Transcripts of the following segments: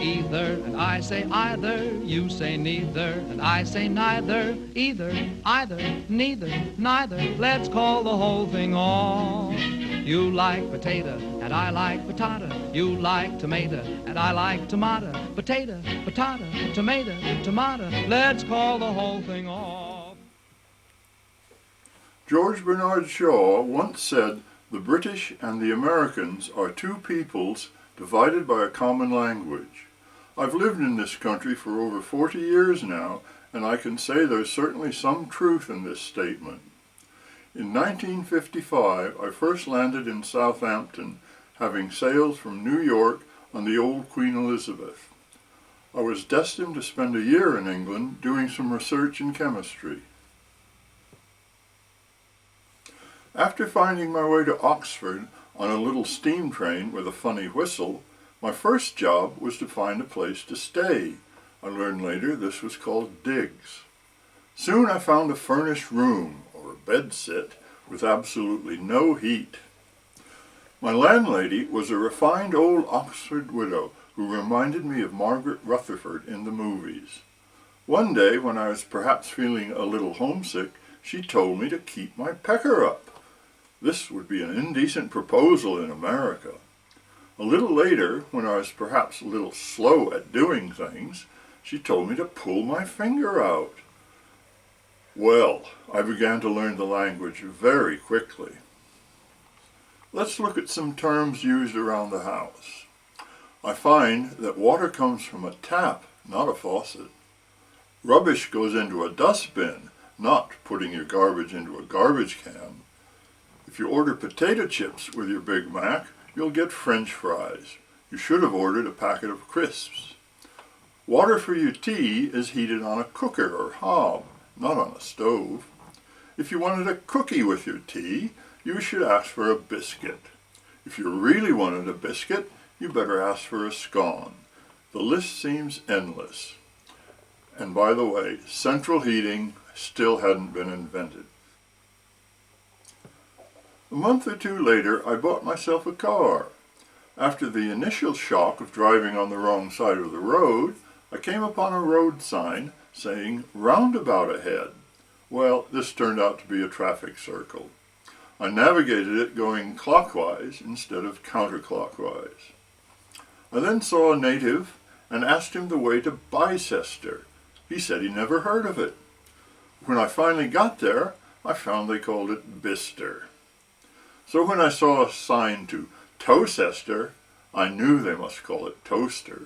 either, and I say either. You say neither, and I say neither. Either, either, neither, neither. Let's call the whole thing off. You like potato, and I like patata. You like tomato, and I like tomato. Potato, patata, tomato, tomato. Let's call the whole thing off. George Bernard Shaw once said, "The British and the Americans are two peoples divided by a common language." I've lived in this country for over 40 years now, and I can say there's certainly some truth in this statement. In 1955, I first landed in Southampton, having sailed from New York on the old Queen Elizabeth. I was destined to spend a year in England doing some research in chemistry. After finding my way to Oxford on a little steam train with a funny whistle, my first job was to find a place to stay. I learned later this was called digs. Soon I found a furnished room, or a bedsit, with absolutely no heat. My landlady was a refined old Oxford widow who reminded me of Margaret Rutherford in the movies. One day, when I was perhaps feeling a little homesick, she told me to keep my pecker up. This would be an indecent proposal in America. A little later, when I was perhaps a little slow at doing things, she told me to pull my finger out. Well, I began to learn the language very quickly. Let's look at some terms used around the house. I find that water comes from a tap, not a faucet. Rubbish goes into a dustbin, not putting your garbage into a garbage can. If you order potato chips with your Big Mac, you'll get French fries. You should have ordered a packet of crisps. Water for your tea is heated on a cooker or hob, not on a stove. If you wanted a cookie with your tea, you should ask for a biscuit. If you really wanted a biscuit, you better ask for a scone. The list seems endless. And by the way, central heating still hadn't been invented. A month or two later, I bought myself a car. After the initial shock of driving on the wrong side of the road, I came upon a road sign saying "roundabout ahead." Well, this turned out to be a traffic circle. I navigated it going clockwise instead of counterclockwise. I then saw a native and asked him the way to Bicester. He said he never heard of it. When I finally got there, I found they called it Bister. So when I saw a sign to Towcester, I knew they must call it Toaster.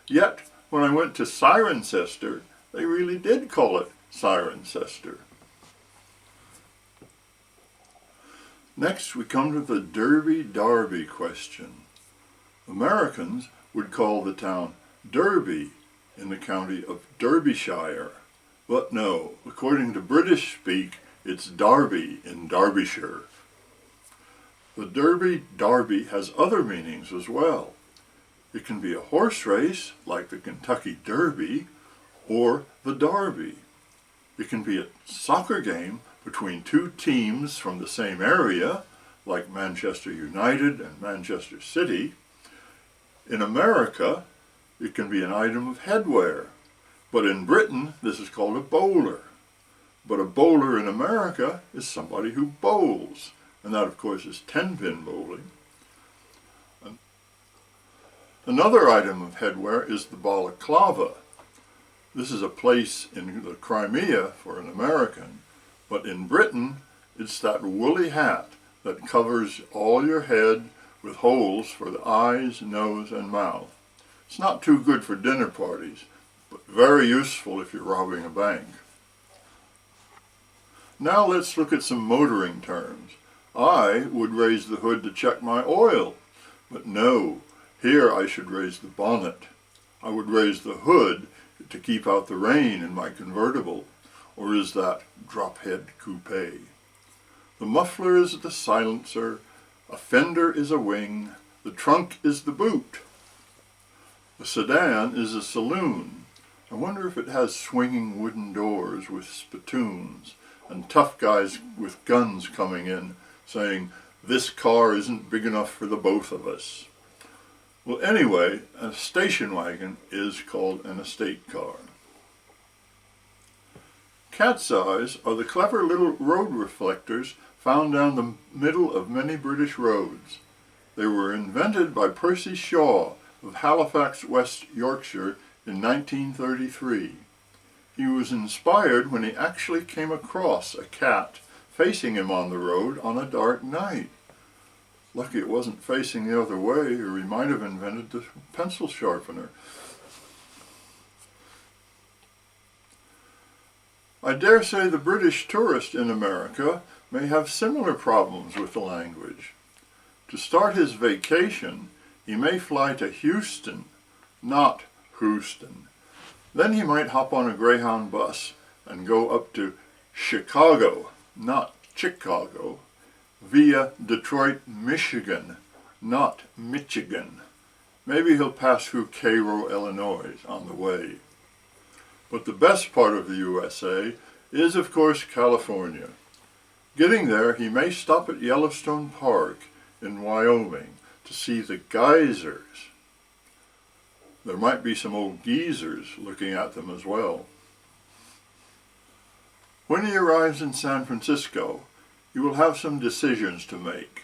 Yet, when I went to Cirencester, they really did call it Cirencester. Next, we come to the Derby-Darby question. Americans would call the town Derby in the county of Derbyshire. But no, according to British speak, it's Derby in Derbyshire. The Derby-Darby has other meanings as well. It can be a horse race, like the Kentucky Derby, or the Derby. It can be a soccer game between two teams from the same area, like Manchester United and Manchester City. In America, it can be an item of headwear, but in Britain, this is called a bowler. But a bowler in America is somebody who bowls. And that, of course, is 10-pin bowling. Another item of headwear is the balaclava. This is a place in the Crimea for an American, but in Britain, it's that woolly hat that covers all your head with holes for the eyes, nose, and mouth. It's not too good for dinner parties, but very useful if you're robbing a bank. Now let's look at some motoring terms. I would raise the hood to check my oil, but no, here I should raise the bonnet. I would raise the hood to keep out the rain in my convertible, or is that drop-head coupe? The muffler is the silencer, a fender is a wing, the trunk is the boot. A sedan is a saloon. I wonder if it has swinging wooden doors with spittoons and tough guys with guns coming in saying, "This car isn't big enough for the both of us." Well, anyway, a station wagon is called an estate car. Cat's eyes are the clever little road reflectors found down the middle of many British roads. They were invented by Percy Shaw of Halifax, West Yorkshire in 1933. He was inspired when he actually came across a cat facing him on the road on a dark night. Lucky it wasn't facing the other way, or he might have invented the pencil sharpener. I dare say the British tourist in America may have similar problems with the language. To start his vacation, he may fly to Houston, not Houston. Then he might hop on a Greyhound bus and go up to Chicago, not Chicago, via Detroit, Michigan, not Michigan. Maybe he'll pass through Cairo, Illinois on the way. But the best part of the USA is, of course, California. Getting there, he may stop at Yellowstone Park in Wyoming to see the geysers. There might be some old geezers looking at them as well. When he arrives in San Francisco, he will have some decisions to make.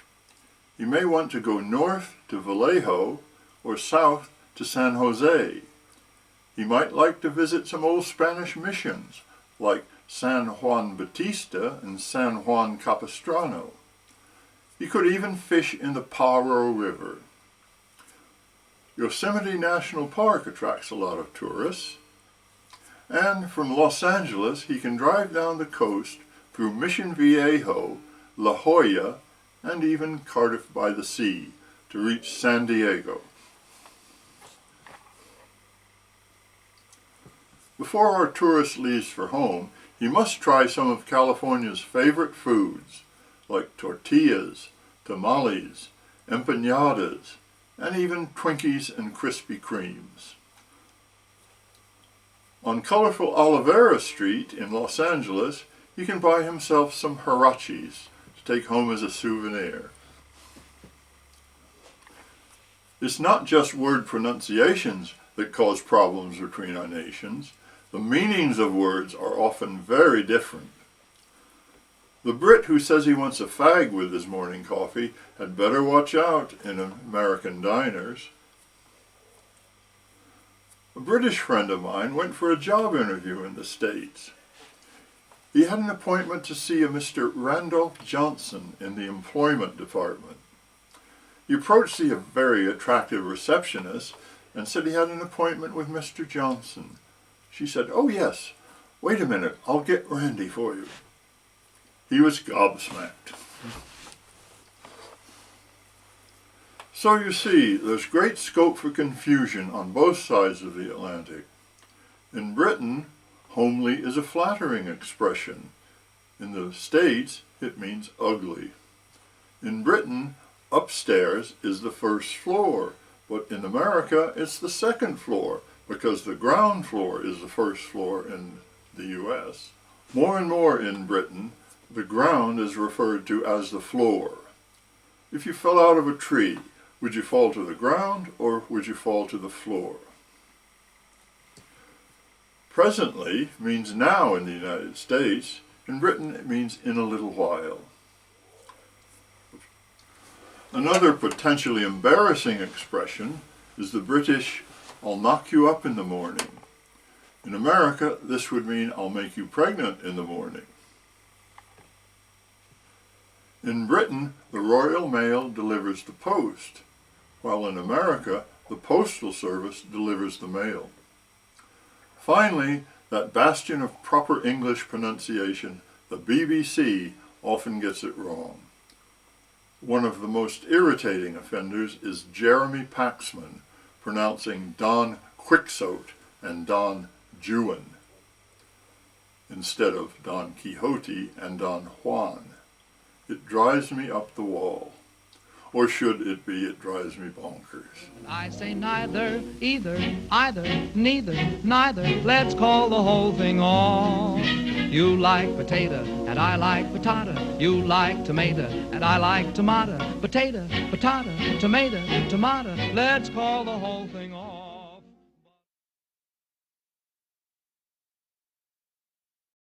He may want to go north to Vallejo or south to San Jose. He might like to visit some old Spanish missions, like San Juan Bautista and San Juan Capistrano. He could even fish in the Paro River. Yosemite National Park attracts a lot of tourists. And from Los Angeles, he can drive down the coast through Mission Viejo, La Jolla, and even Cardiff by the Sea to reach San Diego. Before our tourist leaves for home, he must try some of California's favorite foods, like tortillas, tamales, empanadas, and even Twinkies and Krispy Kremes. On colorful Olivera Street in Los Angeles, he can buy himself some huaraches to take home as a souvenir. It's not just word pronunciations that cause problems between our nations. The meanings of words are often very different. The Brit who says he wants a fag with his morning coffee had better watch out in American diners. A British friend of mine went for a job interview in the States. He had an appointment to see a Mr. Randolph Johnson in the employment department. He approached the very attractive receptionist and said he had an appointment with Mr. Johnson. She said, "Oh yes, wait a minute, I'll get Randy for you." He was gobsmacked. So you see, there's great scope for confusion on both sides of the Atlantic. In Britain, homely is a flattering expression. In the States, it means ugly. In Britain, upstairs is the first floor, but in America, it's the second floor, because the ground floor is the first floor in the U.S. More and more in Britain, the ground is referred to as the floor. If you fell out of a tree, would you fall to the ground or would you fall to the floor? Presently means now in the United States. In Britain it means in a little while. Another potentially embarrassing expression is the British "I'll knock you up in the morning." In America, this would mean "I'll make you pregnant in the morning." In Britain, the Royal Mail delivers the post, while in America, the Postal Service delivers the mail. Finally, that bastion of proper English pronunciation, the BBC, often gets it wrong. One of the most irritating offenders is Jeremy Paxman, pronouncing Don Quixote and Don Juan instead of Don Quixote and Don Juan. It drives me up the wall. Or should it be, it drives me bonkers. I say neither, either, either, neither, neither. Let's call the whole thing off. You like potato, and I like potato. You like tomato, and I like tomato. Potato, potato, tomato, tomato. Let's call the whole thing off.